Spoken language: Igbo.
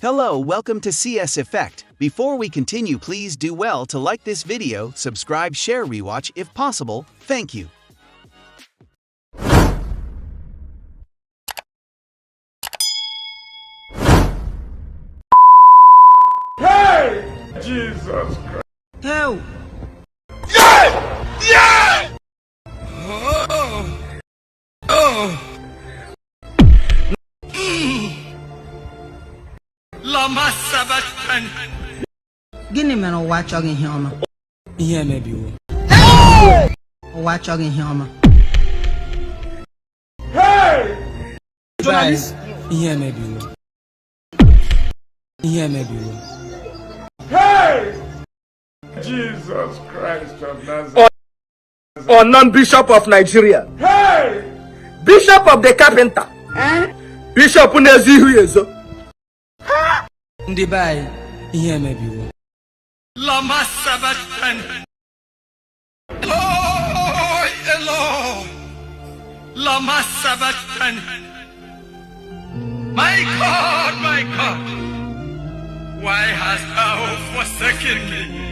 Hello, welcome to CS Effect. Before we continue, please do well to like this video, subscribe, share, rewatch if possible. Thank you. Hey! Jesus Christ. Help! Yeah! Yeah! Lama Sabatan. Gịnị mere ụwa achọghị ihe ọma? Ihe mebiwo. Ụwa achọghị ihe ọma. Hey! Journalist. Ihe mebiwo. Ihe mebiwo. Hey! Jesus Christ of Nazareth. Or non-bishop of Nigeria. Hey! Bishop of the carpenter. Bishop Nezihu Yezo. Ndị be anyị, ihe mebiwo. Lama Sabatan. Eloi. Lama Sabatan. My God, why hast thou forsaken me?